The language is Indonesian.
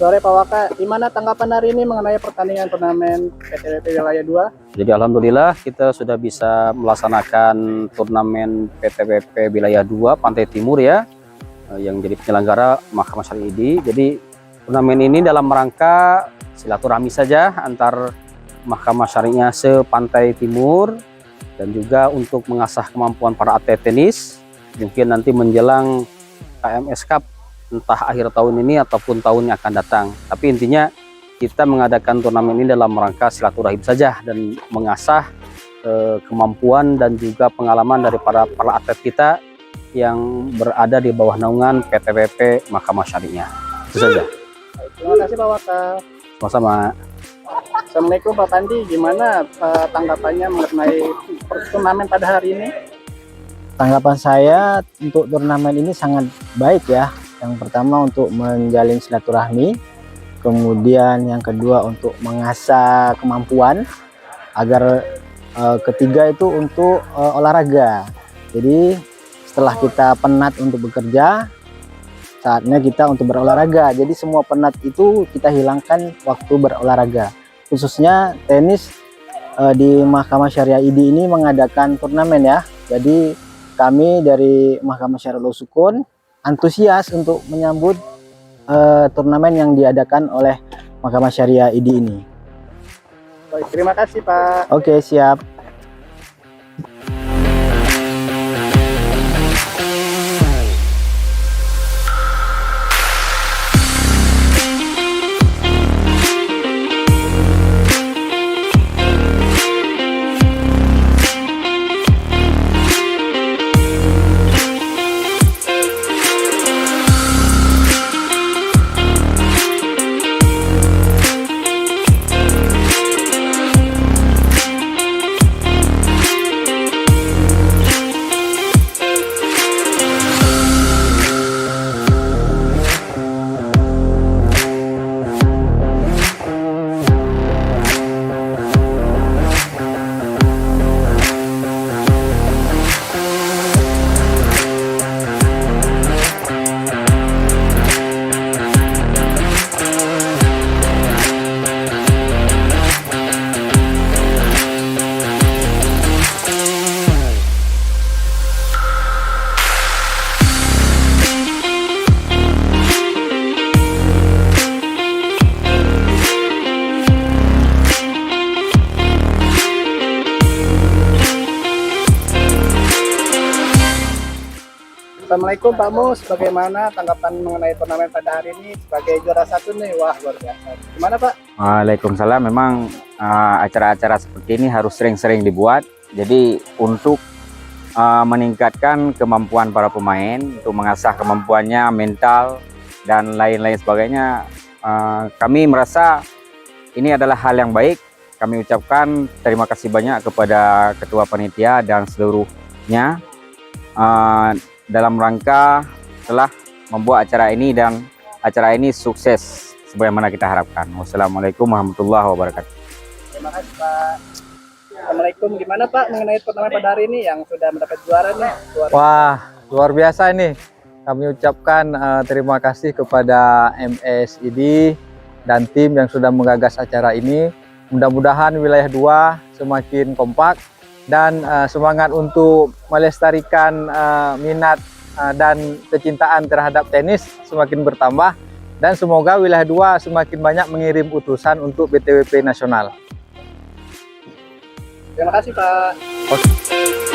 sore Pak Waka, gimana tanggapan hari ini mengenai pertandingan turnamen PTWP Wilayah 2? Jadi alhamdulillah kita sudah bisa melaksanakan turnamen PTWP Wilayah 2 Pantai Timur ya, yang jadi penyelenggara Mahkamah Syariah ID. Jadi turnamen ini dalam rangka silaturahmi saja antar Mahkamah Syariah se-Pantai Timur, dan juga untuk mengasah kemampuan para atlet tenis, mungkin nanti menjelang KMS Cup entah akhir tahun ini ataupun tahun yang akan datang. Tapi intinya kita mengadakan turnamen ini dalam rangka silaturahim saja dan mengasah kemampuan dan juga pengalaman dari para atlet kita yang berada di bawah naungan PTWP Mahkamah Syariah. Itu saja. Terima kasih Pak Waka. Sama-sama. Assalamualaikum Pak Pandi, gimana tanggapannya mengenai turnamen pada hari ini? Tanggapan saya untuk turnamen ini sangat baik ya. Yang pertama untuk menjalin silaturahmi, kemudian yang kedua untuk mengasah kemampuan, agar ketiga itu untuk olahraga. Jadi setelah kita penat untuk bekerja, saatnya kita untuk berolahraga. Jadi semua penat itu kita hilangkan waktu berolahraga. Khususnya tenis di Mahkamah Syariah ID ini mengadakan turnamen ya. Jadi kami dari Mahkamah Syariah Sukun antusias untuk menyambut turnamen yang diadakan oleh Mahkamah Syariah ID ini. Baik, terima kasih Pak. Oke, siap. Assalamualaikum Pak Mus, bagaimana tanggapan mengenai turnamen pada hari ini sebagai juara satu nih? Wah, luar biasa. Gimana Pak? Waalaikumsalam. Memang acara-acara seperti ini harus sering-sering dibuat. Jadi untuk meningkatkan kemampuan para pemain, untuk mengasah kemampuannya mental dan lain-lain sebagainya, kami merasa ini adalah hal yang baik. Kami ucapkan terima kasih banyak kepada Ketua Panitia dan seluruhnya dalam rangka telah membuat acara ini, dan acara ini sukses sebagaimana kita harapkan. Wassalamualaikum warahmatullahi wabarakatuh. Terima kasih Pak. Assalamualaikum, gimana Pak mengenai turnamen pada hari ini yang sudah mendapat juara nih? Wah, luar biasa ini. Kami ucapkan terima kasih kepada MSID dan tim yang sudah menggagas acara ini. Mudah-mudahan wilayah 2 semakin kompak dan semangat untuk melestarikan minat dan kecintaan terhadap tenis semakin bertambah, dan semoga wilayah 2 semakin banyak mengirim utusan untuk PTWP nasional. Terima kasih Pak.